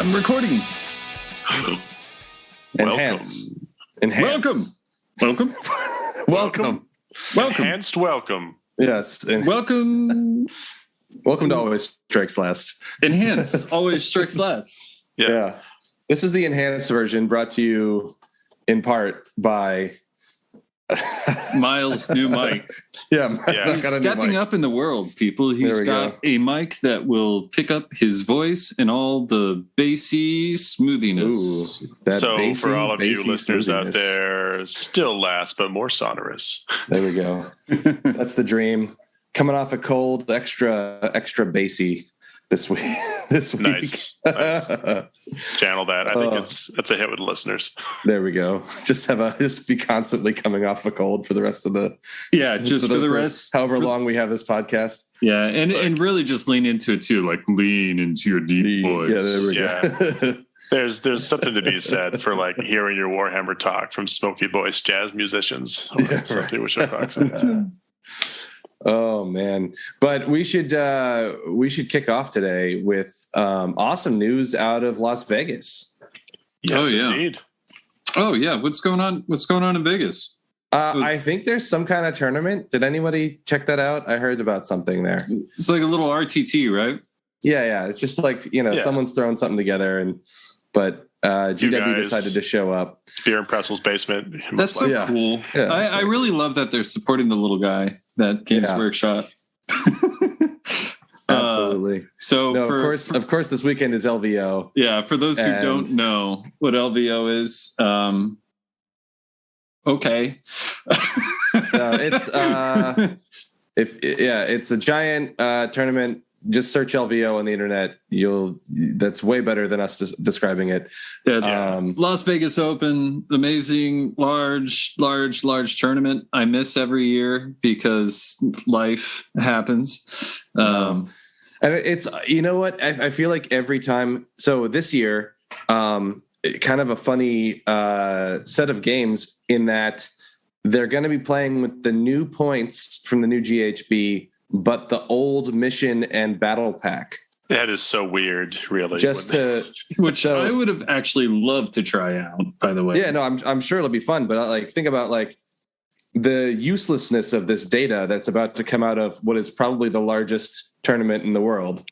I'm recording. Enhance. Welcome. Enhanced welcome. Yes. Welcome. Welcome to Always Strikes Last. Enhance always strikes last. Yeah. This is the enhanced version brought to you in part by Miles' new mic. He's stepping up in the world, people. He's got a mic that will pick up his voice and all the bassy smoothiness. Ooh, so for all of you listeners out there, still last but more sonorous. There we go. That's the dream. Coming off a cold, extra bassy this week. Nice. Channel that. I think that's a hit with the listeners. There we go. Just be constantly coming off a cold for the rest of the for the rest, however long we have this podcast. Yeah, and really just lean into it too, like lean into your deep voice. Yeah, there we go. There's something to be said for like hearing your Warhammer talk from smoky voice jazz musicians. Something we should talk about. Oh man! But we should kick off today with awesome news out of Las Vegas. Yes, indeed. Oh yeah, what's going on? What's going on in Vegas? I think there's some kind of tournament. Did anybody check that out? I heard about something there. It's like a little RTT, right? Yeah. It's just like someone's throwing something together, but GW decided to show up. Beer and Pretzel's basement. That's so cool. Yeah, I really love that they're supporting the little guy. That Games Workshop. Absolutely. Of course, this weekend is LVO. Yeah, for those who don't know what LVO is, okay. It's a giant tournament. Just search LVO on the internet. That's way better than us describing it. It's Las Vegas Open, amazing, large tournament. I miss every year because life happens. And it's, you know what? I feel like every time. So this year, kind of a funny set of games in that they're going to be playing with the new points from the new GHB, but the old mission and battle pack. That is so weird, really. Which I would have actually loved to try out, by the way. Yeah, no, I'm sure it'll be fun, but think about the uselessness of this data that's about to come out of what is probably the largest tournament in the world.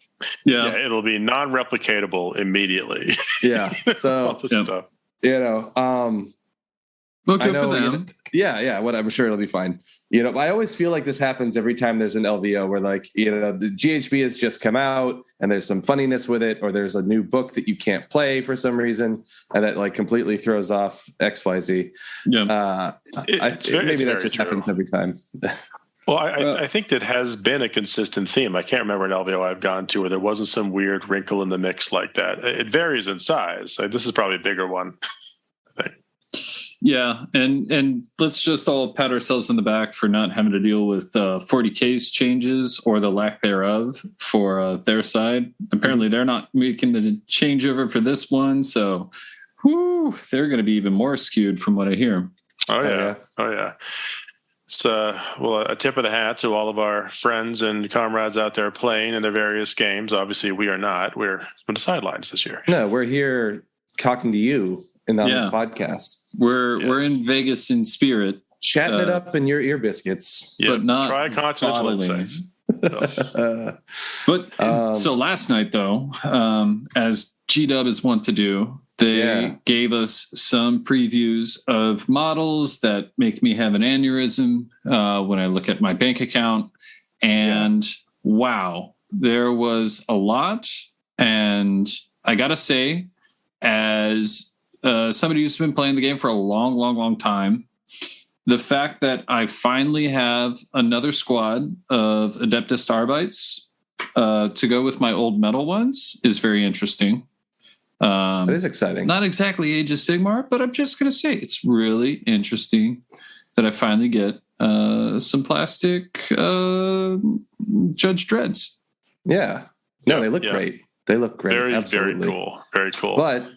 Yeah, it'll be non-replicatable immediately. Yeah, so all this stuff. Well, good for them. What I'm sure it'll be fine. I always feel like this happens every time there's an LVO where the GHB has just come out and there's some funniness with it, or there's a new book that you can't play for some reason, and that completely throws off XYZ. Yeah. Maybe that just happens every time. Well, I think that has been a consistent theme. I can't remember an LVO I've gone to where there wasn't some weird wrinkle in the mix like that. It varies in size. This is probably a bigger one, I think. Yeah, and let's just all pat ourselves on the back for not having to deal with 40K's changes or the lack thereof for their side. Apparently, they're not making the changeover for this one, so they're going to be even more skewed from what I hear. Oh yeah. So, a tip of the hat to all of our friends and comrades out there playing in their various games. Obviously, we are not. We're on the sidelines this year. No, we're here talking to you in this podcast. We're in Vegas in spirit, chatting it up in your ear biscuits, but not try continental insights. So last night, though, as GW is wont to do, they gave us some previews of models that make me have an aneurysm when I look at my bank account, and wow, there was a lot. And I gotta say, as somebody who's been playing the game for a long time, the fact that I finally have another squad of Adeptus Starbites to go with my old metal ones is very interesting. That is exciting. Not exactly Age of Sigmar, but I'm just going to say it's really interesting that I finally get some plastic Judge Dreads. Yeah. No, they look great. They look great. Very, absolutely. very cool. Very cool. But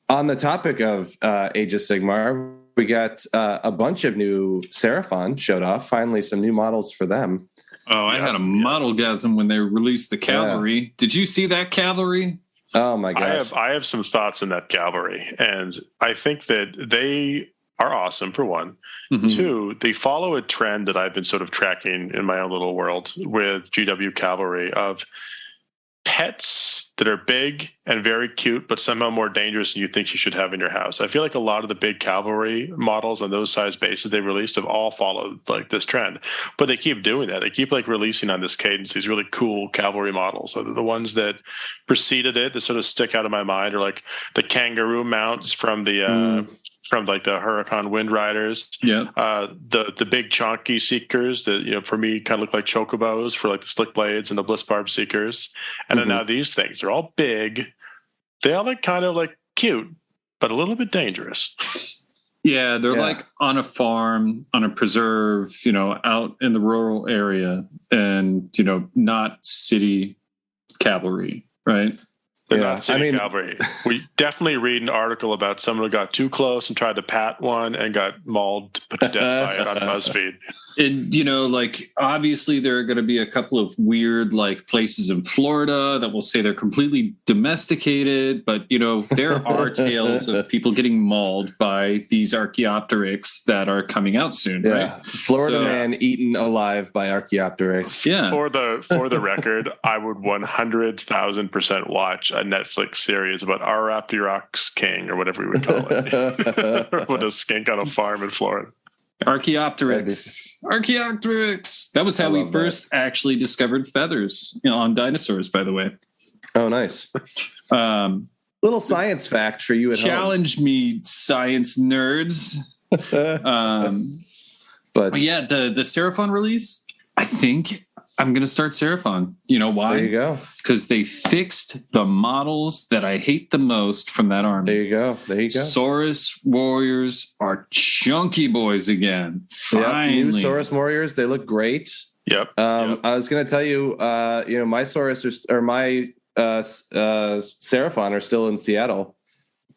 on the topic of Age of Sigmar, we got a bunch of new Seraphon showed off. Finally, some new models for them. Oh, I had a model-gasm when they released the cavalry. Yeah. Did you see that cavalry? Oh my gosh. I have some thoughts on that cavalry, and I think that they are awesome for one. Mm-hmm. Two, they follow a trend that I've been sort of tracking in my own little world with GW cavalry of pets that are big and very cute, but somehow more dangerous than you think you should have in your house. I feel like a lot of the big cavalry models on those size bases they released have all followed like this trend, but they keep doing that. They keep like releasing on this cadence these really cool cavalry models. So the ones that preceded it that sort of stick out of my mind are like the kangaroo mounts from the from like the Huracan Wind Riders, the big chonky Seekers that for me kind of look like chocobos for like the Slick Blades and the Bliss Barb Seekers, and then now these things they're all big, they all like kind of like cute, but a little bit dangerous. Yeah, they're like on a farm, on a preserve, out in the rural area, and not city cavalry, right? They're not city cavalry. We definitely read an article about someone who got too close and tried to pat one and got mauled, put to death by it on BuzzFeed. And, obviously there are going to be a couple of weird, places in Florida that will say they're completely domesticated, but, there are tales of people getting mauled by these Archaeopteryx that are coming out soon, right? Florida man eaten alive by Archaeopteryx. Yeah. For the record, I would 100,000% watch a Netflix series about Archaeopteryx King or whatever we would call it. With a skink on a farm in Florida. Archaeopteryx. That was how we first actually discovered feathers on dinosaurs, by the way. Oh, nice. Little science fact for you at Challenge home. Me, science nerds. But yeah, the Seraphon release, I think I'm going to start Seraphon. You know why? There you go. Because they fixed the models that I hate the most from that army. There you go. Saurus warriors are chunky boys again. Finally. New Saurus warriors, they look great. Yep. I was going to tell you, my Saurus my Seraphon are still in Seattle.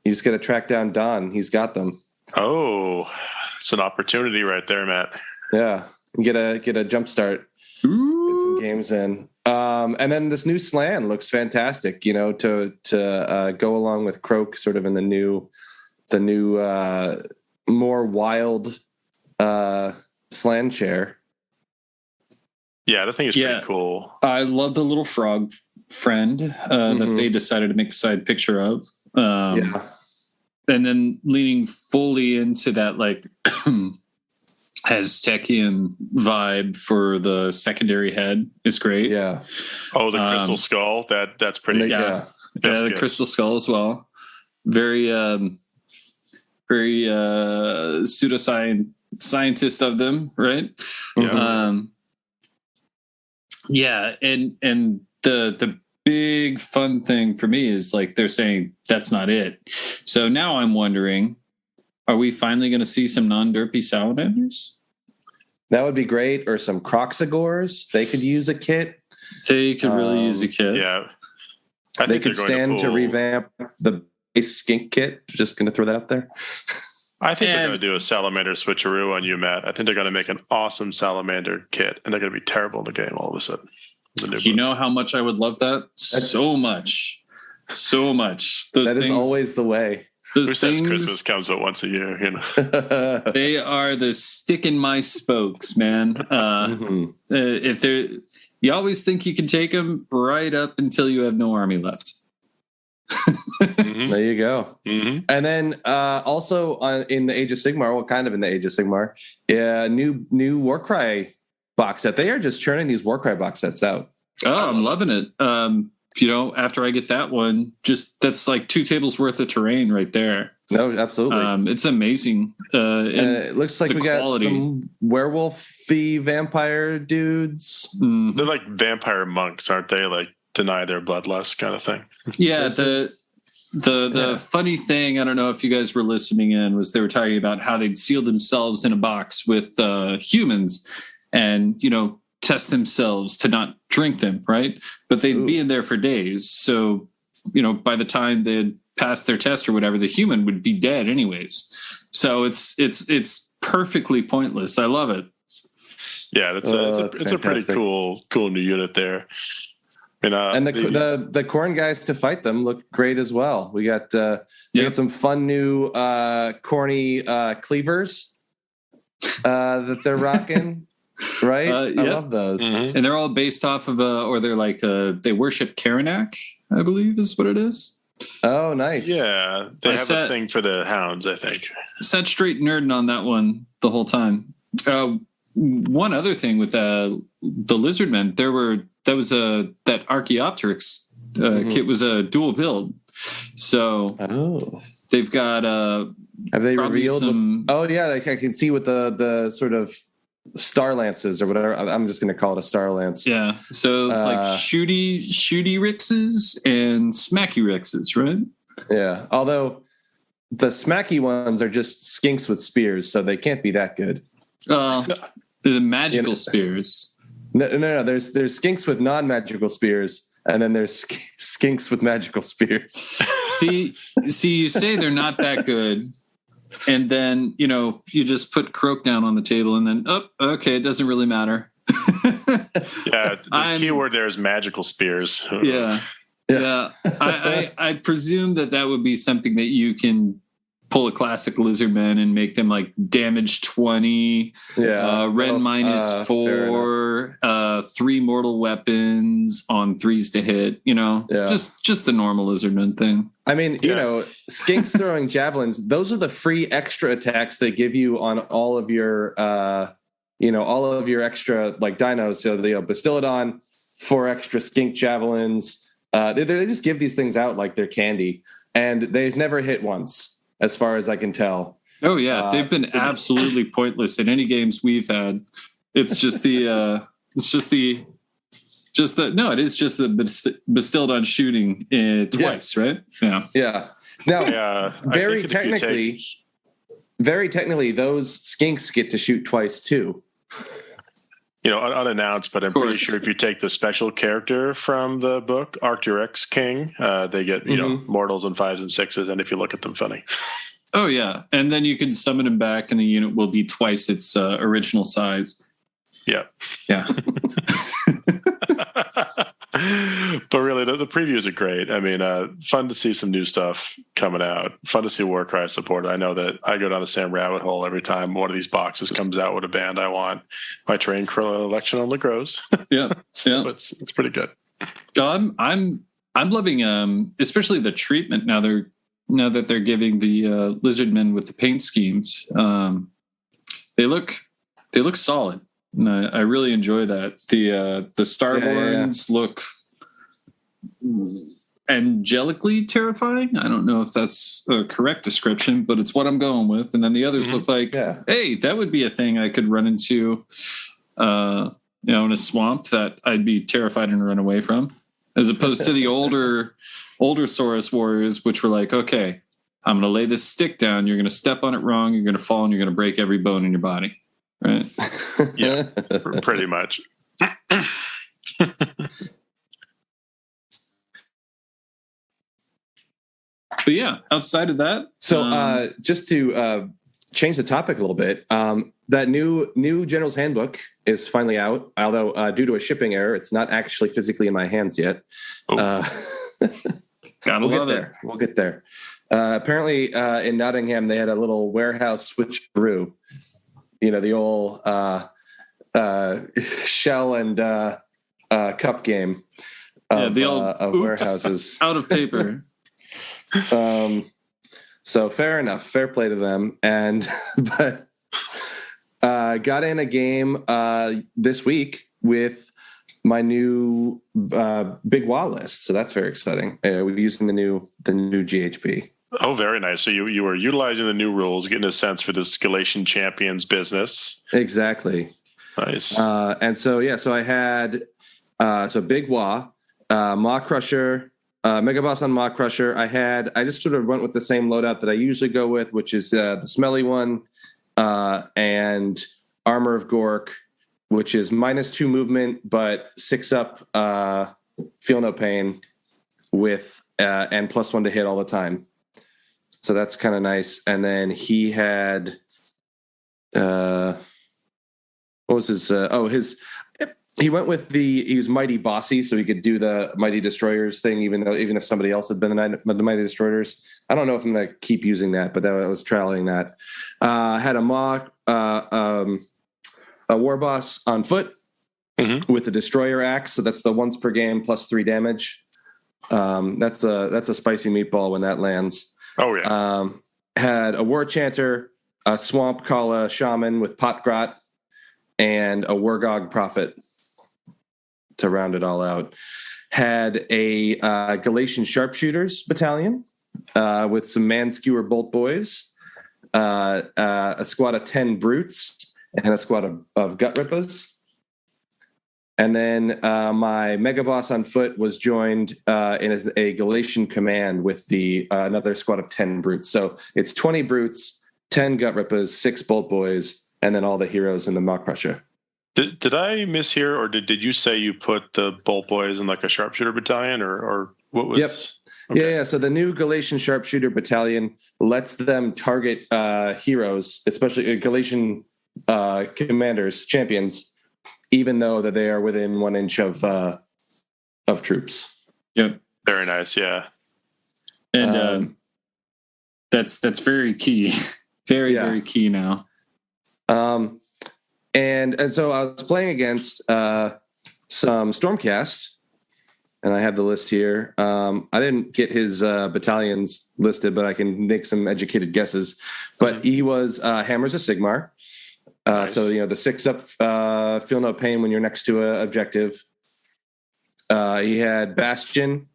You just got to track down Don. He's got them. Oh, it's an opportunity right there, Matt. Yeah, get a jump start. Ooh. Get some games in. And then this new Slan looks fantastic. To go along with Croak, sort of in the new more wild Slan chair. Yeah, I think it's pretty cool. I love the little frog friend that they decided to make a side picture of. And then leaning fully into that Aztecian vibe for the secondary head is great. Yeah. Oh, the crystal skull. That's pretty. Yeah. The crystal skull as well. Very pseudoscientist of them, right? Yeah. And the big fun thing for me is they're saying that's not it. So now I'm wondering, are we finally going to see some non-derpy salamanders? That would be great. Or some Croxagores. They could use a kit. They could really use a kit. Yeah. They could stand to revamp the base skink kit. Just going to throw that out there. I think they're going to do a salamander switcheroo on you, Matt. I think they're going to make an awesome salamander kit, and they're going to be terrible in the game all of a sudden. You know how much I would love that? So much. That is always the way. Who says Christmas comes out once a year? They are the stick in my spokes, man. If they're, you always think you can take them right up until you have no army left. There you go. And then also in the Age of Sigmar, well, kind of in the Age of Sigmar, new Warcry box set. They are just churning these Warcry box sets out. Oh, I'm loving it. After I get that one, that's like 2 tables worth of terrain right there. No, absolutely. It's amazing. And it looks like we got some werewolfy vampire dudes. They're like vampire monks, aren't they? Like deny their bloodlust kind of thing. Yeah. The funny thing, I don't know if you guys were listening in, was they were talking about how they'd seal themselves in a box with humans and, test themselves to not drink them, right? But they'd be in there for days. So, by the time they'd passed their test or whatever, the human would be dead anyways. So it's perfectly pointless. I love it. Yeah, it's a pretty cool new unit there. And the corn guys to fight them look great as well. We got some fun new corny cleavers that they're rocking. Right? I love those. Mm-hmm. And they're all based off of they worship Karnak, I believe is what it is. Oh, nice. Yeah. They have a thing for the hounds, I think. Sat straight nerding on that one the whole time. One other thing with the Lizardmen, that Archaeopteryx kit was a dual build. So they've got have they revealed I can see with the sort of Star Lances or whatever. I'm just going to call it a Star Lance. Yeah. So shooty Rixes and smacky Rixes, right? Yeah. Although the smacky ones are just skinks with spears, so they can't be that good. The magical spears. No. There's skinks with non-magical spears, and then there's skinks with magical spears. See, you say they're not that good. And then, you just put Croak down on the table and then, it doesn't really matter. Yeah, the key word there is magical spears. Yeah. I presume that would be something that you can pull a classic Lizardmen and make them like damage 20, Ren -4, 3 mortal weapons on 3s to hit, just the normal Lizardmen thing. I mean, skinks throwing javelins, those are the free extra attacks they give you on all of your, extra like dinos. So the Bastillodon, 4 extra skink javelins. They just give these things out like they're candy, and they've never hit once, as far as I can tell. Oh yeah, they've been absolutely pointless in any games we've had. It's just the it is just the Bastillodon shooting twice, right? Yeah. Yeah. Now, very technically, those skinks get to shoot twice too. Unannounced, but I'm pretty sure if you take the special character from the book, Arcturus King, they get, mortals and 5s and 6s, and if you look at them, funny. Oh, yeah. And then you can summon him back, and the unit will be twice its original size. Yeah. Yeah. But really, the previews are great. I mean, fun to see some new stuff coming out. Fun to see Warcry support. I know that I go down the same rabbit hole every time one of these boxes comes out with a band I want. My terrain collection only grows. Yeah, so it's pretty good. I'm loving, especially the treatment now that they're giving the Lizardmen with the paint schemes. They look solid. And I really enjoy that. The Starborns look angelically terrifying. I don't know if that's a correct description, but it's what I'm going with. And then the others look like, hey, that would be a thing I could run into, in a swamp that I'd be terrified and run away from, as opposed to the older Saurus warriors, which were like, okay, I'm going to lay this stick down. You're going to step on it wrong. You're going to fall and you're going to break every bone in your body. Right. Yeah, pretty much. But yeah, outside of that. So just to change the topic a little bit, that new General's Handbook is finally out, although due to a shipping error, it's not actually physically in my hands yet. Gotta love it. We'll get there. Apparently in Nottingham, they had a little warehouse switcheroo. The old shell and cup game of, the old of warehouses. Out of paper. So fair enough. Fair play to them. But got in a game this week with my new Big Wa list. So that's very exciting. We're using the new GHB. Oh, very nice. So you were utilizing the new rules, getting a sense for this Galatian Champions business. Exactly. Nice. And so I had Big Wa, Maw Crusher, Mega Boss on Maw Crusher. I just sort of went with the same loadout that I usually go with, which is the smelly one, and Armor of Gork, which is -2 movement but 6 up, feel no pain, with and +1 to hit all the time. So that's kind of nice. And then he had, what was his? he went with he was mighty bossy, so he could do the mighty destroyers thing, even if somebody else had been the mighty destroyers. I don't know if I'm going to keep using that, but I was trialing that. Had a war boss on foot with a destroyer axe, so that's the once per game plus 3 damage. That's a spicy meatball when that lands. Oh yeah. Had a war chanter, a swamp kala shaman with potgrot, and a wargog prophet to round it all out. Had a Galatian sharpshooters battalion with some man-skewer bolt boys, a squad of 10 brutes, and a squad of gut rippers. And then my mega boss on foot was joined in a Galatian command with another squad of 10 brutes. So it's 20 brutes, 10 gut rippers, 6 bolt boys, and then all the heroes in the Maw Crusher. Did I mishear, or did you say you put the bolt boys in like a sharpshooter battalion, or what was? Yep. Okay. Yeah. So the new Galatian sharpshooter battalion lets them target heroes, especially Galatian commanders, champions, even though that they are within 1 inch of troops. Yep. Very nice. Yeah. And that's very key. Very key now. And so I was playing against some Stormcast, and I have the list here. I didn't get his battalions listed, but I can make some educated guesses. But he was Hammers of Sigmar. Nice. So, the 6-up, feel no pain when you're next to an objective. He had Bastion,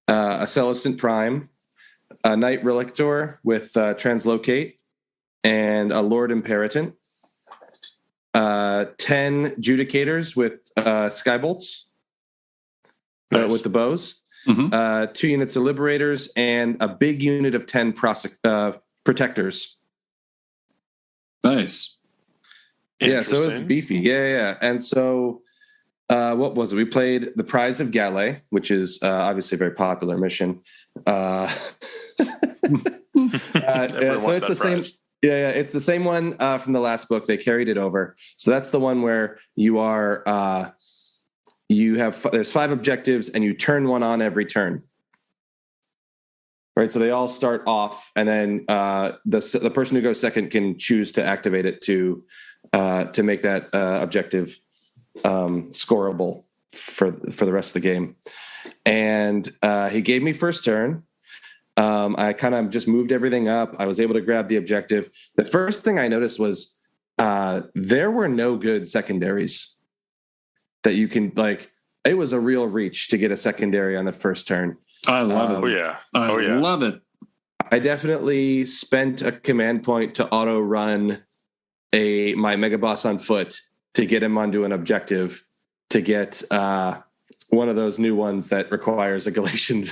a Celestant Prime, a Knight Relictor with Translocate, and a Lord Imperatant. 10 Judicators with Skybolts, nice. With the bows. 2 units of Liberators, and a big unit of 10 Protectors. Nice. Yeah, so it was beefy. Yeah. And so what was it? We played the Prize of Galley, which is obviously a very popular mission. So it's the same. Yeah, it's the same one from the last book. They carried it over. So that's the one where you are there's 5 objectives and you turn one on every turn. Right, so they all start off, and then the person who goes second can choose to activate it to make that objective scoreable for the rest of the game. And he gave me first turn. I kind of just moved everything up. I was able to grab the objective. The first thing I noticed was there were no good secondaries that you can it was a real reach to get a secondary on the first turn. I love it. Oh yeah. I love it. I definitely spent a command point to auto run my mega boss on foot to get him onto an objective to get one of those new ones that requires a Galatian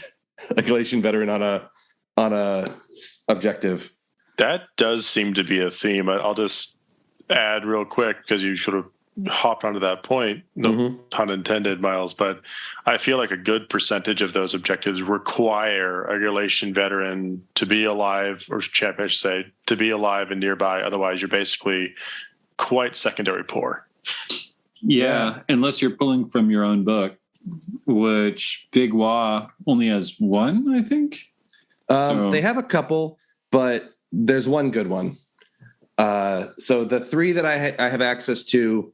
veteran on a objective. That does seem to be a theme. I'll just add real quick because you sort of hopped onto that point. No pun intended, Miles. But I feel like a good percentage of those objectives require a Galatian veteran to be alive, or champion, I should say, to be alive and nearby. Otherwise, you're basically quite secondary poor. Yeah, unless you're pulling from your own book, which Big Wah only has 1, I think. They have a couple, but there's one good one. So the 3 that I have access to,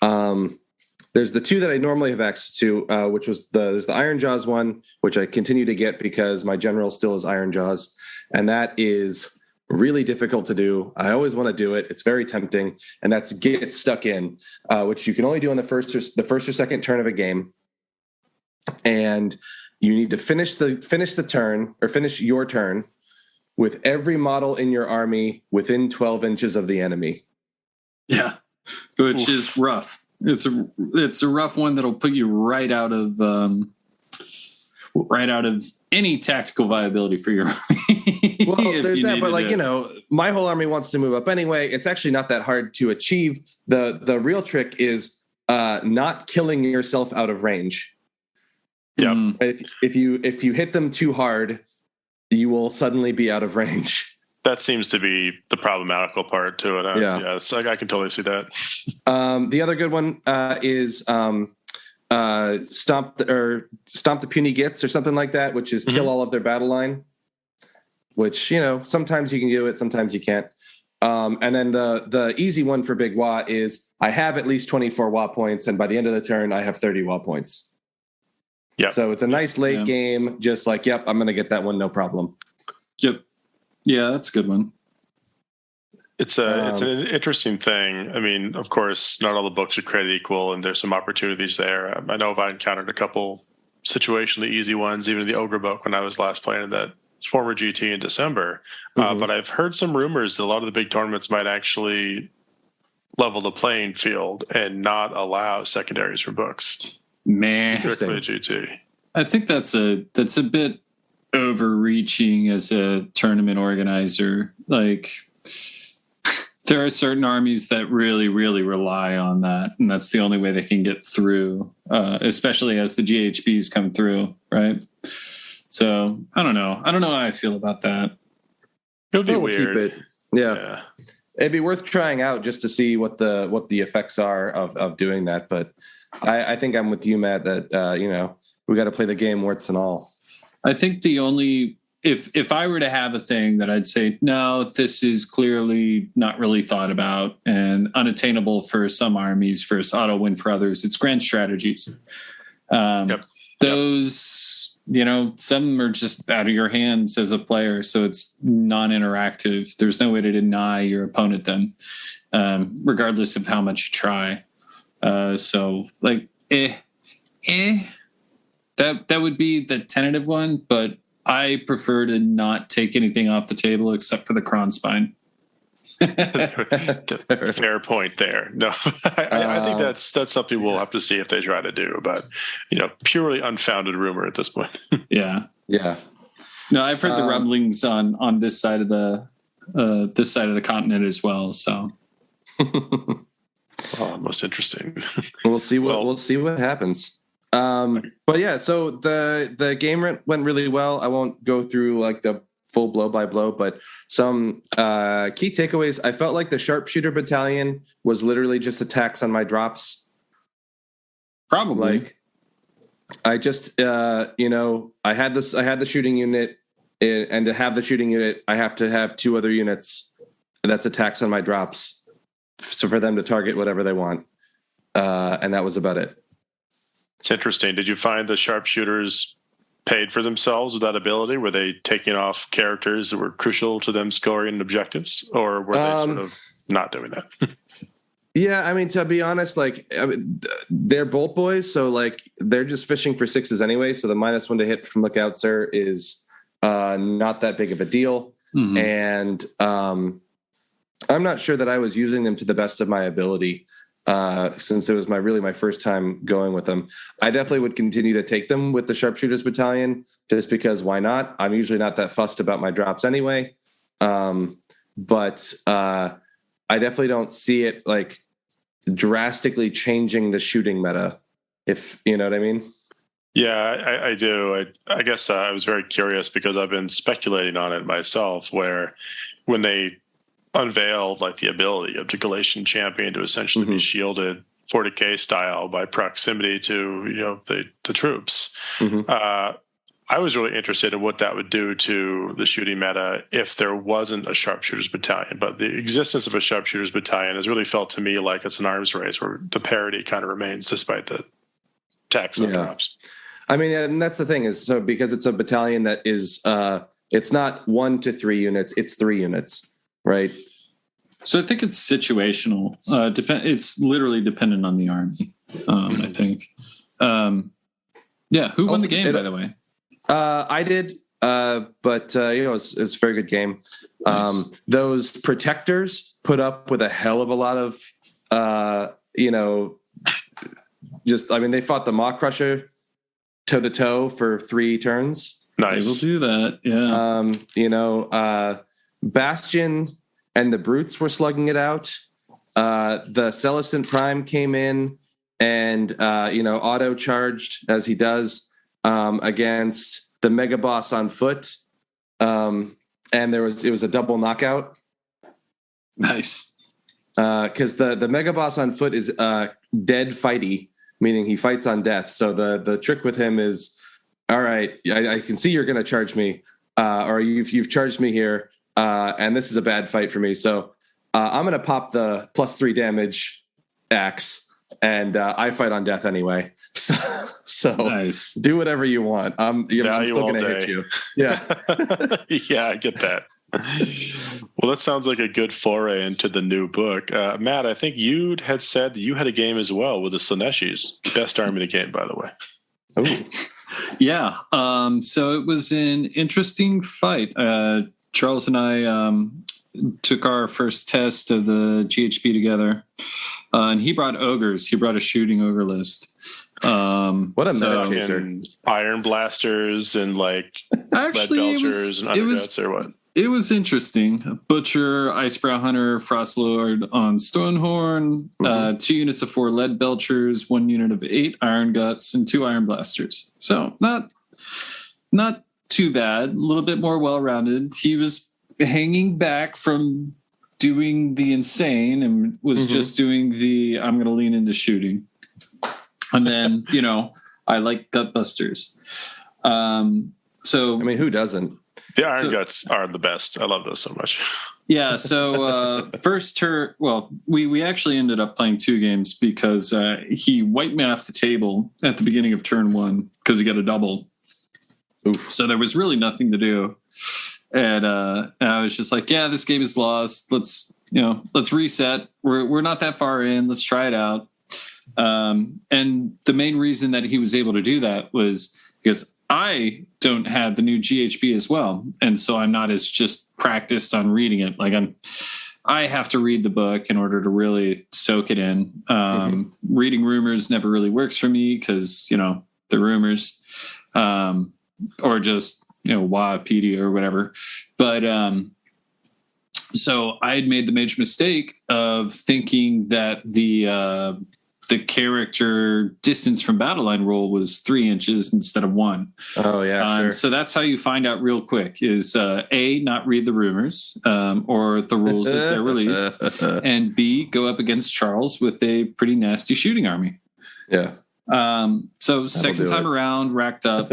there's the 2 that I normally have access to, which was there's the Iron Jaws one, which I continue to get because my general still is Iron Jaws, and that is really difficult to do. I always want to do it. It's very tempting, and that's get stuck in, which you can only do on the first or second turn of a game, and you need to finish the turn, or finish your turn, with every model in your army within 12 inches of the enemy. Yeah, which is rough. It's a rough one that'll put you right out of any tactical viability for your army. Well, there's that, but my whole army wants to move up anyway. It's actually not that hard to achieve. The real trick is not killing yourself out of range. Yeah. If you hit them too hard, you will suddenly be out of range. That seems to be the problematical part to it. Yeah. It's like, I can totally see that. The other good one is stomp the puny gits or something like that, which is kill all of their battle line. Which, sometimes you can do it, sometimes you can't. And then the easy one for Big Wa is I have at least 24 Wa points, and by the end of the turn, I have 30 Wa points. Yeah. So it's a nice late game, just like, yep, I'm going to get that one, no problem. Yep. Yeah, that's a good one. It's an interesting thing. I mean, of course, not all the books are created equal, and there's some opportunities there. I know I encountered a couple situationally easy ones, even in the Ogre book when I was last playing that former GT in December. But I've heard some rumors that a lot of the big tournaments might actually level the playing field and not allow secondaries for books. Man, strictly GT. I think that's a bit overreaching as a tournament organizer. Like, there are certain armies that really, really rely on that, and that's the only way they can get through, especially as the GHBs come through, right? So I don't know. I don't know how I feel about that. It'll be weird. Keep it. Yeah. It'd be worth trying out just to see what the effects are of doing that. But I think I'm with you, Matt, that we got to play the game warts and all. I think the only if I were to have a thing that I'd say, no, this is clearly not really thought about and unattainable for some armies, for auto win for others, it's grand strategies. Those. Some are just out of your hands as a player, so it's non-interactive. There's no way to deny your opponent them, regardless of how much you try. So, like, that would be the tentative one, but I prefer to not take anything off the table except for the Kron Spine. Fair point there. No, I think that's something we'll have to see if they try to do, but purely unfounded rumor at this point. Yeah. No, I've heard the rumblings on this side of the continent as well. So, most interesting. We'll see what happens. But yeah, so the game went really well. I won't go through like the full blow by blow, but some key takeaways. I felt like the sharpshooter battalion was literally just attacks on my drops. Probably. Like, I just I had the shooting unit, and to have the shooting unit, I have to have two other units that's attacks on my drops, so for them to target whatever they want, and that was about it. It's interesting. Did you find the sharpshooters paid for themselves with that ability? Were they taking off characters that were crucial to them scoring objectives, or were they sort of not doing that? Yeah, I mean, to be honest, they're bolt boys, so they're just fishing for sixes anyway. So the -1 to hit from Lookout Sir is not that big of a deal, and I'm not sure that I was using them to the best of my ability. Since it was my first time going with them. I definitely would continue to take them with the Sharpshooters Battalion, just because why not? I'm usually not that fussed about my drops anyway. But I definitely don't see it like drastically changing the shooting meta, if you know what I mean. Yeah, I do. I guess I was very curious because I've been speculating on it myself, where when they unveiled like the ability of the Galatian champion to essentially be shielded 40k style by proximity to the troops. I was really interested in what that would do to the shooting meta if there wasn't a sharpshooters battalion. But the existence of a sharpshooters battalion has really felt to me like it's an arms race where the parity kind of remains despite the attacks and drops. I mean, and that's the thing is, so because it's a battalion that is it's not 1 to 3 units, it's 3 units, right? So I think it's situational. It's literally dependent on the army. I think. Who won the game, by the way? I did, but it was a very good game. Nice. Those protectors put up with a hell of a lot of, they fought the Maw Crusher toe to toe for 3 turns. Nice. They will do that. Yeah. Bastion and the Brutes were slugging it out. The Celestant Prime came in and, auto charged as he does against the Mega Boss on foot. and it was a double knockout. Nice. Because the mega boss on foot is dead fighty, meaning he fights on death. So the trick with him is, all right, I can see you're going to charge me, or you've charged me here, and this is a bad fight for me. So I'm going to pop the +3 damage axe, and I fight on death anyway. So nice. Do whatever you want. I'm still going to hit you. Yeah. Yeah, I get that. Well, that sounds like a good foray into the new book. Matt, I think you had said that you had a game as well with the Slaneshis. Best army in the game, by the way. Oh. Yeah. So it was an interesting fight. Charles and I took our first test of the GHB together, and he brought ogres. He brought a shooting ogre list. What a meta chaser. Iron blasters and like actually, lead belchers and underguts or what? It was interesting. Butcher, Icebrow Hunter, Frostlord on Stonehorn, 2 units of 4 lead belchers, 1 unit of 8 iron guts, and 2 iron blasters. So not too bad. A little bit more well-rounded. He was hanging back from doing the insane and was just doing the I'm going to lean into shooting. And then, I like gut busters. So I mean, who doesn't? The iron guts are the best. I love those so much. Yeah. So first turn, well, we actually ended up playing 2 games because he wiped me off the table at the beginning of turn 1 because he got a double. Oof. So there was really nothing to do. And I was just like, yeah, this game is lost. Let's reset. We're not that far in. Let's try it out. And the main reason that he was able to do that was because I don't have the new GHB as well. And so I'm not as just practiced on reading it. Like I have to read the book in order to really soak it in. Reading rumors never really works for me because, the rumors, or just, Wikipedia or whatever. But, so I had made the major mistake of thinking that the character distance from battle line roll was 3 inches instead of 1. Oh yeah, sure. So that's how you find out real quick is A, not read the rumors or the rules as they're released, and B, go up against Charles with a pretty nasty shooting army. Yeah. So second time around, racked up,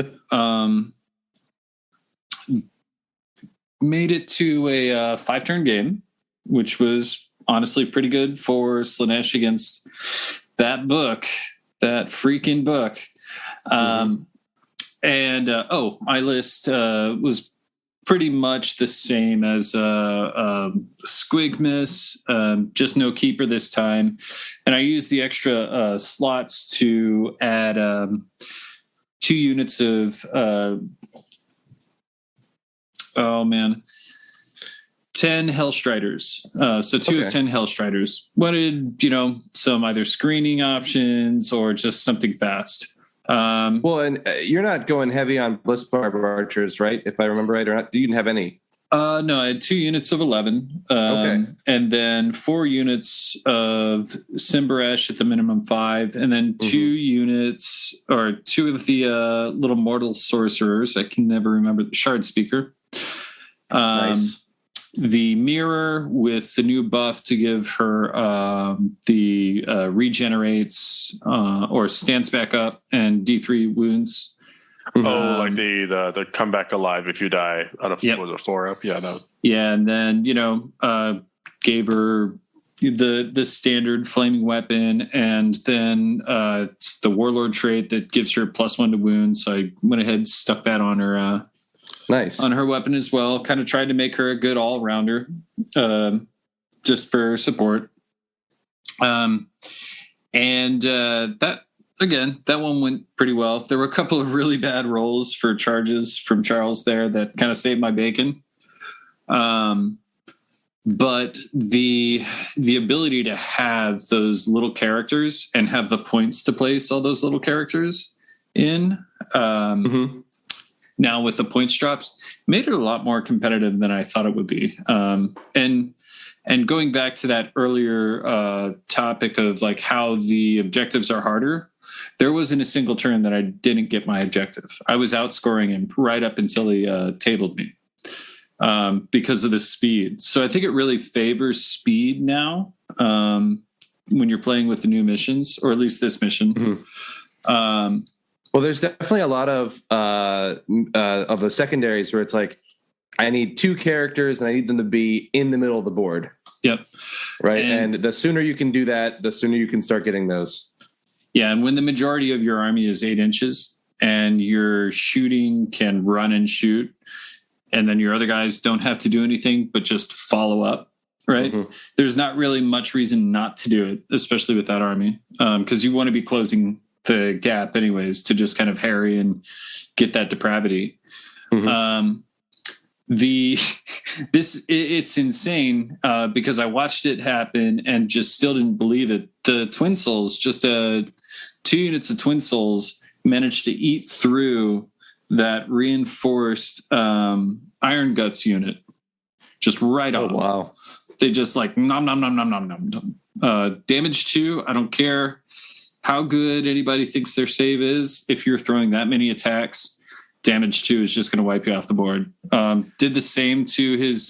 made it to a 5-turn game, which was honestly pretty good for Slaanesh against that book, that freaking book. And my list was pretty much the same as Squigmas, just no keeper this time. And I used the extra slots to add 2 units of 10 Hellstriders. So 2 of 10 Hellstriders. Wanted, some either screening options or just something fast. Well, and you're not going heavy on Blissbarb archers, right? If I remember right, or not? You didn't have any. No, I had 2 units of 11. And then 4 units of Simbaresh at the minimum 5. And then 2 units, or 2 of the little mortal sorcerers. I can never remember the Shard Speaker. Nice. The mirror with the new buff to give her the regenerates or stands back up and D3 wounds. Like the come back alive if you die out of was a 4-up. Yeah, no. Yeah, and then gave her the standard flaming weapon, and then it's the warlord trait that gives her +1 to wound. So I went ahead and stuck that on her. Nice. On her weapon as well. Kind of tried to make her a good all-rounder just for support. And that one went pretty well. There were a couple of really bad rolls for charges from Charles there that kind of saved my bacon. But the ability to have those little characters and have the points to place all those little characters in now with the points drops made it a lot more competitive than I thought it would be. And going back to that earlier topic of like how the objectives are harder, there wasn't a single turn that I didn't get my objective. I was outscoring him right up until he tabled me. because of the speed. So I think it really favors speed now when you're playing with the new missions, or at least this mission. Mm-hmm. Well, there's definitely a lot of the secondaries where it's like, I need 2 characters and I need them to be in the middle of the board. Yep. Right. And the sooner you can do that, the sooner you can start getting those. Yeah. And when the majority of your army is 8 inches and your shooting can run and shoot, and then your other guys don't have to do anything but just follow up, right? Mm-hmm. There's not really much reason not to do it, especially with that army, because you want to be closing the gap anyways to just kind of harry and get that depravity. Mm-hmm. It's insane because I watched it happen and just still didn't believe it. The Twin Souls, just 2 units of Twin Souls managed to eat through that reinforced Iron Guts unit just right off. Oh, wow. They just like nom nom nom nom nom nom. Damage 2, I don't care how good anybody thinks their save is. If you're throwing that many attacks, damage 2 is just going to wipe you off the board. Did the same to his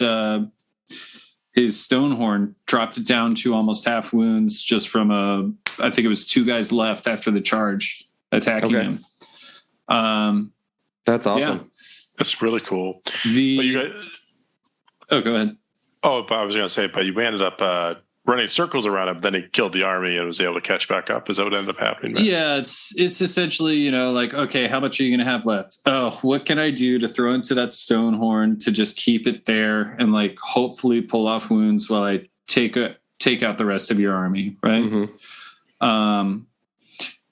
Stonehorn, dropped it down to almost half wounds just from I think it was 2 guys left after the charge attacking him. That's awesome. Yeah. That's really cool. Go ahead. Oh, but I was going to say, but you ended up running circles around him. Then he killed the army and was able to catch back up. Is that what ended up happening? Man? Yeah, it's essentially, like, okay, how much are you going to have left? Oh, what can I do to throw into that Stonehorn to just keep it there and like hopefully pull off wounds while I take out the rest of your army, right? Mm-hmm.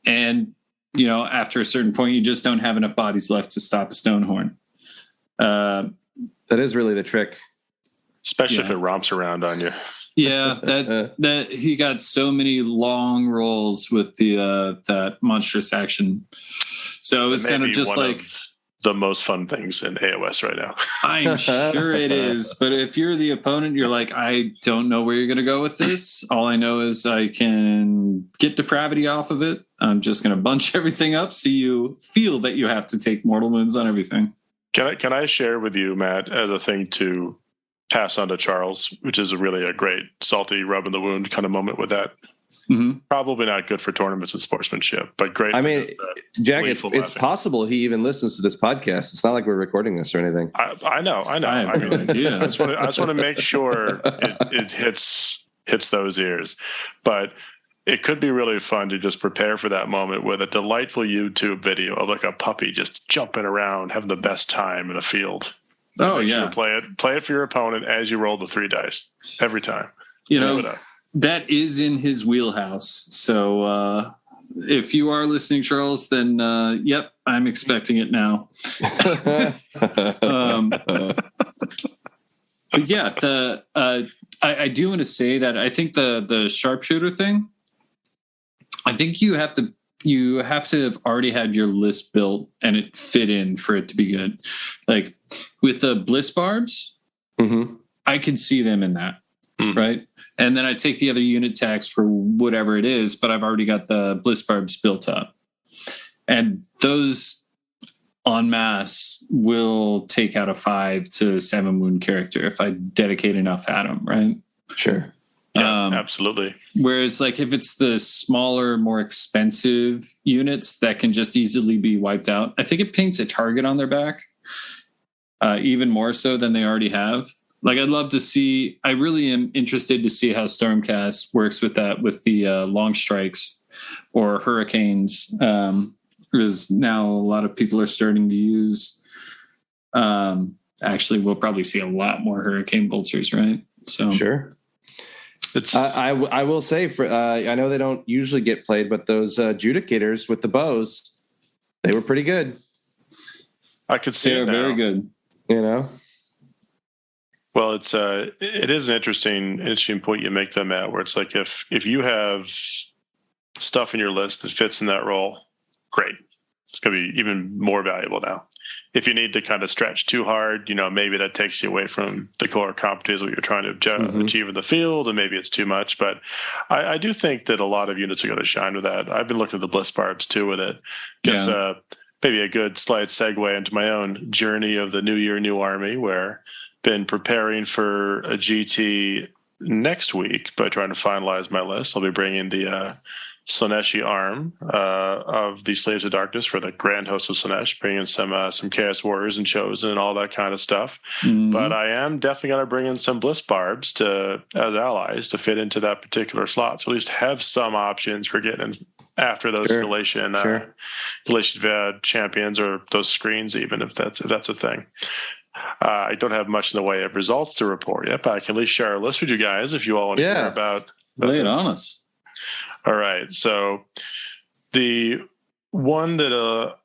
And after a certain point, you just don't have enough bodies left to stop a Stonehorn. That is really the trick. Especially if it romps around on you. Yeah, that he got so many long rolls with that monstrous action. So it was kind of just like the most fun things in AOS right now. I'm sure it is. But if you're the opponent, you're like, I don't know where you're going to go with this. All I know is I can get depravity off of it. I'm just going to bunch everything up so you feel that you have to take mortal wounds on everything. Can I share with you, Matt, as a thing to pass on to Charles, which is really a great salty rub in the wound kind of moment with that. Mm-hmm. Probably not good for tournaments and sportsmanship, but great. I mean, Jack, it's possible he even listens to this podcast. It's not like we're recording this or anything. I know. I have no idea. I just want to make sure it hits those ears, but it could be really fun to just prepare for that moment with a delightful YouTube video of like a puppy just jumping around, having the best time in a field. Oh yeah, play it for your opponent as you roll the 3 dice every time. That is in his wheelhouse. So if you are listening, Charles, then yep, I'm expecting it now. But yeah, I do want to say that I think the sharpshooter thing, I think you have to have already had your list built and it fit in for it to be good. Like with the bliss barbs, mm-hmm. I could see them in that, right? And then I take the other unit tax for whatever it is, but I've already got the bliss barbs built up. And those en masse will take out a 5 to 7 wound character if I dedicate enough at them, right? Sure. Yeah, absolutely. Whereas like if it's the smaller, more expensive units that can just easily be wiped out, I think it paints a target on their back even more so than they already have. Like I'd love to see, I really am interested to see how Stormcast works with that, with the long strikes or hurricanes, because now a lot of people are starting to use, actually we'll probably see a lot more hurricane bolters, right? So sure. I will say, I know they don't usually get played, but those adjudicators with the bows, they were pretty good. I could see they're very good. Well, it is an interesting point you make them at, where it's like if you have stuff in your list that fits in that role, great. It's going to be even more valuable now. If you need to kind of stretch too hard, maybe that takes you away from the core competencies, what you're trying to achieve in the field, and maybe it's too much. But I do think that a lot of units are going to shine with that. I've been looking at the bliss barbs too with it, because maybe a good slight segue into my own journey of the New Year, New Army, where been preparing for a GT next week by trying to finalize my list. I'll be bringing the Slaaneshi arm of the Slaves of Darkness for the Grand Host of Slaanesh, bringing some Chaos Warriors and Chosen and all that kind of stuff. But I am definitely going to bring in some Bliss Barbs as allies to fit into that particular slot. So at least have some options for getting after those Galatian champions, or those screens, even if that's a thing. I don't have much in the way of results to report yet, but I can at least share a list with you guys if you all want to hear about lay it on us. All right. So the one that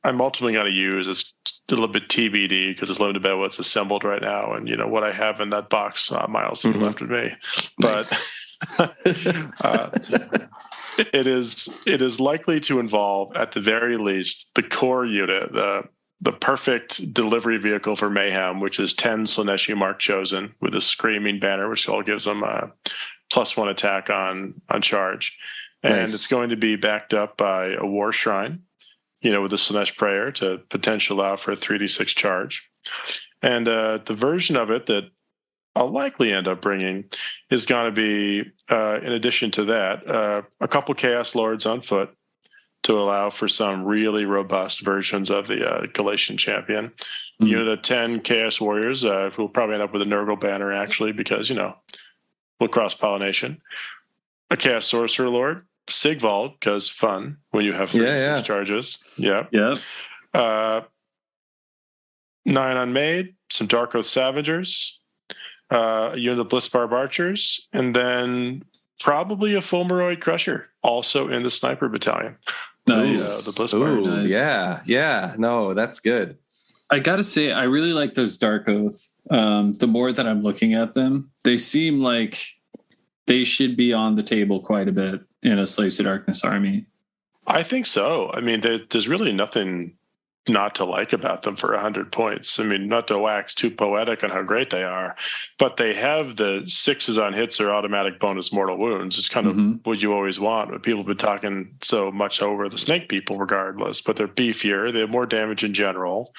I'm ultimately going to use is a little bit TBD because it's limited by what's assembled right now, and what I have in that box, Miles, that you left with me. Nice. But it is likely to involve, at the very least, the core unit, the perfect delivery vehicle for Mayhem, which is 10 Slaaneshi Mark Chosen with a Screaming Banner, which all gives them a +1 attack on charge. And It's going to be backed up by a War Shrine, with a Slaanesh Prayer to potentially allow for a 3d6 charge. And the version of it that I'll likely end up bringing is going to be, in addition to that, a couple Chaos Lords on foot to allow for some really robust versions of the Galatian champion. Unit of 10 Chaos Warriors, who'll probably end up with a Nurgle banner, actually, because, we'll cross-pollination. A Chaos Sorcerer Lord, Sigvald, because fun when you have 36 charges. Yeah. 9 Unmade, some Dark Oath Savagers, a unit of Bliss Barb Archers, and then probably a Fulmoroid Crusher, also in the Sniper Battalion. Nice. The Bliss Barbs. Nice. Yeah. No, that's good. I got to say, I really like those Dark Oath. The more that I'm looking at them, they seem like they should be on the table quite a bit in a Slaves of Darkness army. I think so. I mean, there's really nothing not to like about them for 100 points. I mean, not to wax too poetic on how great they are, but they have the 6s on hits or automatic bonus mortal wounds. It's kind of what you always want. But people have been talking so much over the snake people regardless, but they're beefier. They have more damage in general.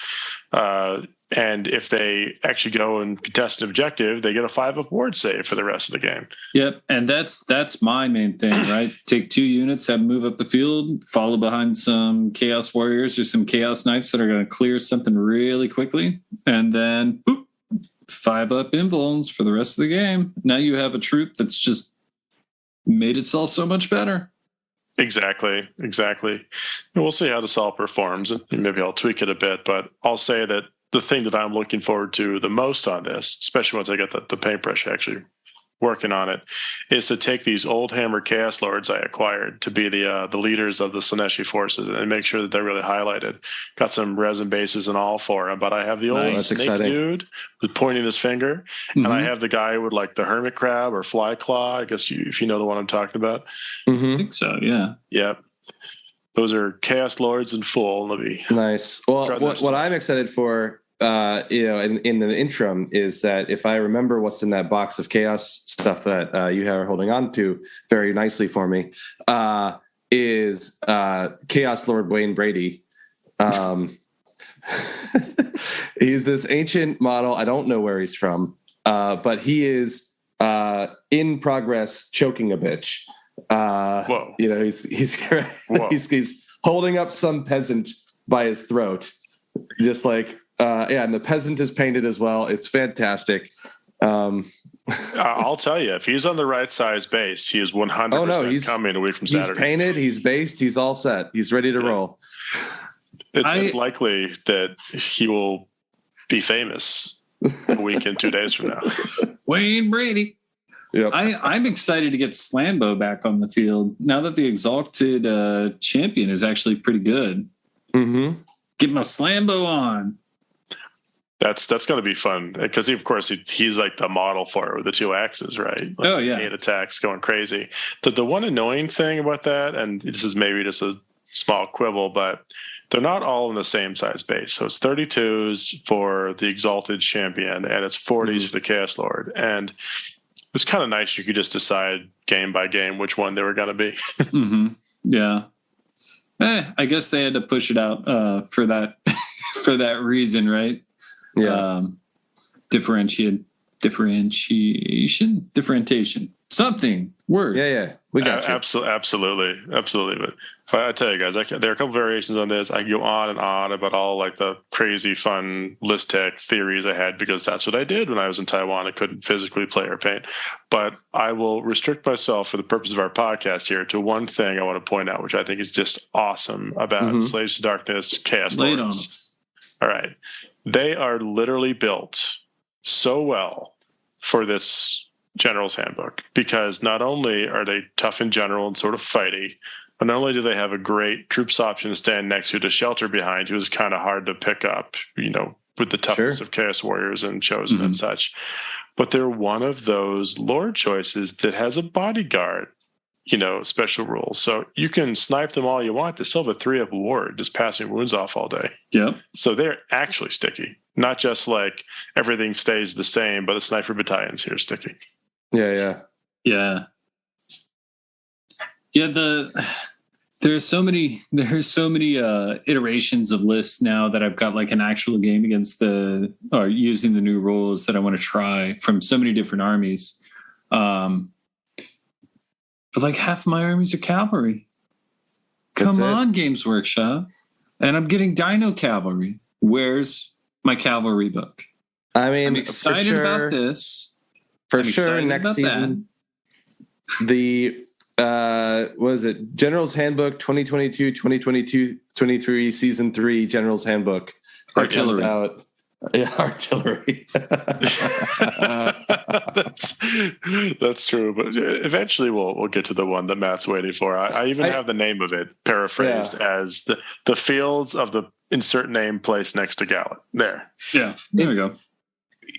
And if they actually go and contest an objective, they get a 5-up ward save for the rest of the game. Yep, and that's my main thing, right? Take 2 units, have them move up the field, follow behind some Chaos Warriors or some Chaos Knights that are going to clear something really quickly, and then 5-up invulns for the rest of the game. Now you have a troop that's just made itself so much better. Exactly. And we'll see how this all performs, and maybe I'll tweak it a bit, but I'll say that the thing that I'm looking forward to the most on this, especially once I get the paintbrush actually working on it, is to take these old Hammer Chaos Lords I acquired to be the leaders of the Slaaneshi forces and make sure that they're really highlighted. Got some resin bases and all for them, but I have the old snake dude with pointing his finger, and I have the guy with like the Hermit Crab or Fly Claw. I guess if you know the one I'm talking about. I think so, yeah. Yep. Those are Chaos Lords in full. Let me nice. Well, what I'm excited for, in the interim, is that if I remember what's in that box of chaos stuff that you are holding on to very nicely for me, is Chaos Lord Wayne Brady. He's this ancient model. I don't know where he's from, but he is in progress choking a bitch. Whoa. He's holding up some peasant by his throat, just like and the peasant is painted as well. It's fantastic. I'll tell you, if he's on the right size base, he is 100% coming a week from Saturday. He's painted, he's based, he's all set, he's ready to roll. It's likely that he will be famous a week and 2 days from now. Wayne Brady. Yep. I'm excited to get Slambo back on the field now that the Exalted champion is actually pretty good. Get my Slambo on. That's going to be fun because of course he's like the model for it with the 2 axes, right? Like 8 attacks going crazy. The one annoying thing about that, and this is maybe just a small quibble, but they're not all in the same size base. So it's 32s for the Exalted champion and it's 40s for the Chaos Lord. And it's kind of nice you could just decide game by game which one they were going to be. Yeah. I guess they had to push it out for that for that reason, right? Yeah. differentiation, something words. Yeah. We got you. Absolutely. But I tell you guys, there are a couple variations on this. I can go on and on about all like the crazy fun list tech theories I had, because that's what I did when I was in Taiwan. I couldn't physically play or paint, but I will restrict myself for the purpose of our podcast here to one thing I want to point out, which I think is just awesome about Slaves to Darkness Chaos Lords. All right. They are literally built so well for this General's Handbook, because not only are they tough in general and sort of fighty, but not only do they have a great troops option to stand next to shelter behind, who is kind of hard to pick up, with the toughness of Chaos Warriors and Chosen and such, but they're one of those lord choices that has a bodyguard, special rules. So you can snipe them all you want. They still have a 3-up ward, just passing wounds off all day. Yep. So they're actually sticky. Not just like everything stays the same, but the sniper battalions here are sticky. Yeah. There's so many iterations of lists now that I've got like an actual game against using the new rules that I want to try from so many different armies. But like half my armies are cavalry. Come on, Games Workshop. And I'm getting Dino Cavalry. Where's my cavalry book? I mean, I'm excited about this. For sure, next season, the was it General's Handbook 2022-2023 Season 3 General's Handbook that comes out. Yeah, artillery. That's true, but eventually we'll get to the one that Matt's waiting for. I even have the name of it paraphrased as the fields of the insert name placed next to Gallant. There we go.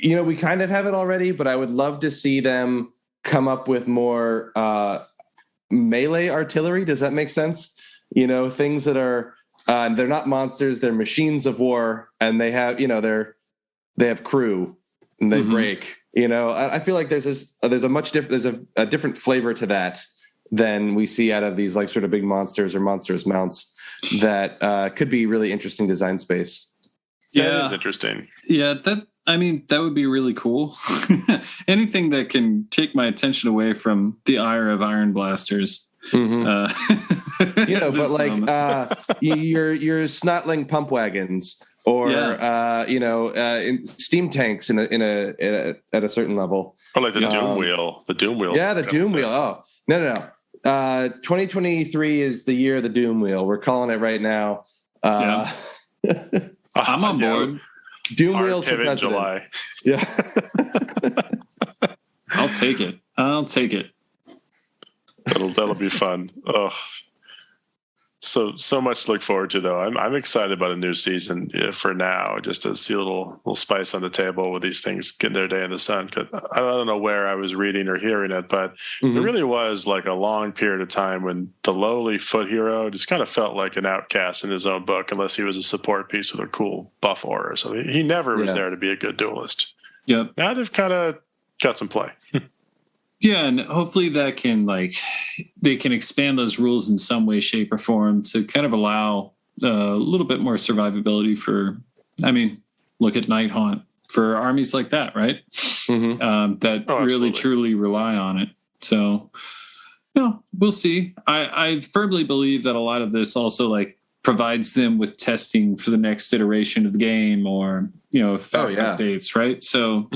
We kind of have it already, but I would love to see them come up with more melee artillery. Does that make sense? Things that are they're not monsters; they're machines of war, and they have they have crew and they break. I feel like there's a different flavor to that than we see out of these like sort of big monsters or monstrous mounts that could be really interesting design space. Yeah, that is interesting. Yeah, that would be really cool. Anything that can take my attention away from the ire of Iron Blasters. But like your snotling pump wagons or steam tanks at a certain level. Or like the Doom Wheel. The Doom Wheel. Yeah, the Doom Wheel. Oh, no. 2023 is the year of the Doom Wheel. We're calling it right now. I'm on board. Doom Wheels for president. July. Yeah. I'll take it. That'll be fun. Oh, so much to look forward to, though. I'm excited about a new season for now, just to see a little spice on the table with these things getting their day in the sun. Because I don't know where I was reading or hearing it, but it really was like a long period of time when the lowly foot hero just kind of felt like an outcast in his own book, unless he was a support piece with a cool buff aura. So he never was there to be a good duelist. Yep. Now they've kind of got some play. Yeah, and hopefully that can they can expand those rules in some way, shape, or form to kind of allow a little bit more survivability for. Look at Night Haunt for armies like that, right? That really truly rely on it. So, we'll see. I firmly believe that a lot of this also provides them with testing for the next iteration of the game, or updates, right? So.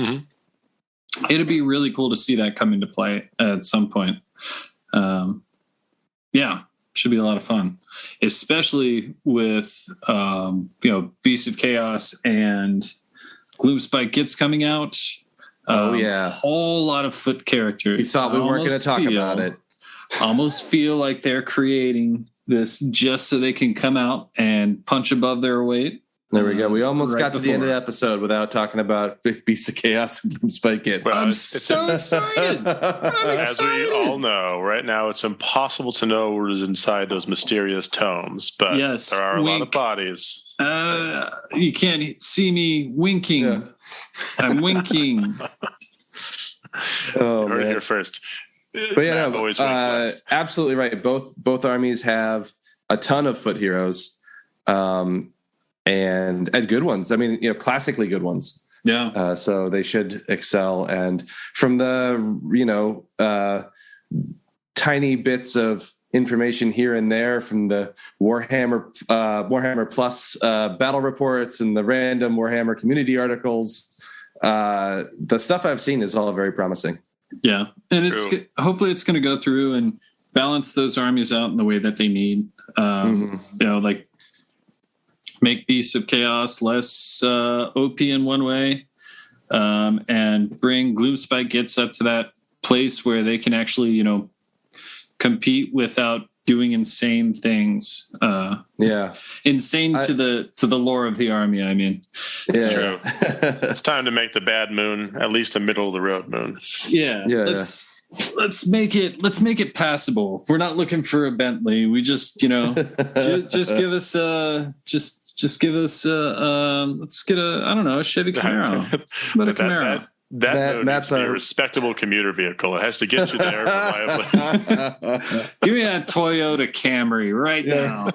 It'd be really cool to see that come into play at some point. Should be a lot of fun, especially with Beast of Chaos and Gloomspike Gits coming out. A whole lot of foot characters. You thought we weren't going to talk about it. Almost feel like they're creating this just so they can come out and punch above their weight. There we go. We almost got to the end of the episode without talking about Beast of Chaos and Spike It. Well, I'm so excited. As we all know, right now it's impossible to know what is inside those mysterious tomes, but there are a lot of bodies. You can't see me winking. Yeah. I'm winking. Heard it here first. But absolutely right. Both armies have a ton of foot heroes. And good ones. Classically good ones. Yeah. So they should excel. And from the, tiny bits of information here and there from the Warhammer Plus battle reports and the random Warhammer community articles, the stuff I've seen is all very promising. Yeah. And hopefully it's going to go through and balance those armies out in the way that they need. Like make Beasts of Chaos less OP in one way, and bring Gloomspite Gets up to that place where they can actually, compete without doing insane things. Insane to the lore of the army. I mean, it's true. It's time to make the bad moon at least a middle of the road moon. Let's make it passable. We're not looking for a Bentley. We just just give us let's get a Chevy Camaro. But a Camaro. That needs to be a respectable commuter vehicle. It has to get you there reliably. Give me that Toyota Camry right now.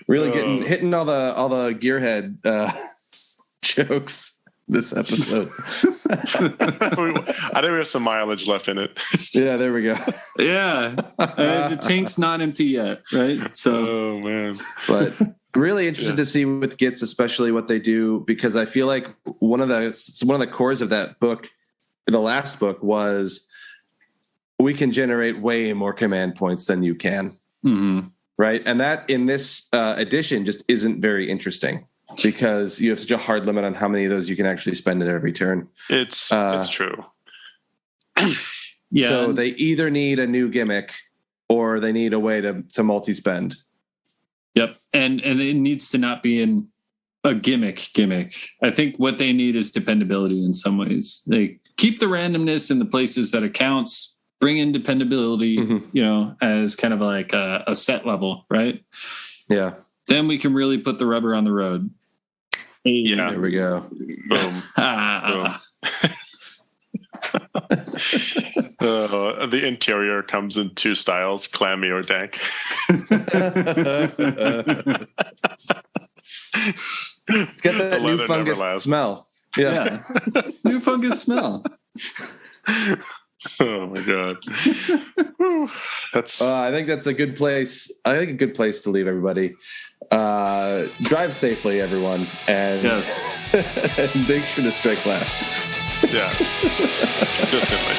Really hitting all the gearhead jokes this episode. I think we have some mileage left in it. Yeah, there we go. Yeah, the tank's not empty yet, right? So, oh man, but. Really interested to see with Gits, especially what they do, because I feel like one of the cores of that book, the last book, was we can generate way more command points than you can, right? And that in this edition just isn't very interesting because you have such a hard limit on how many of those you can actually spend in every turn. It's true. Yeah. So they either need a new gimmick or they need a way to multi-spend. Yep. And it needs to not be in a gimmick. I think what they need is dependability in some ways. They keep the randomness in the places that it counts, bring in dependability, as kind of like a set level, right? Yeah. Then we can really put the rubber on the road. Yeah. There we go. Boom. Boom. The interior comes in two styles: clammy or dank. It's got that new fungus smell. Yeah. New fungus smell. Oh my god. That's. I think that's a good place. I think a good place to leave everybody. Drive safely, everyone, and make sure to strike last. Yeah, consistently.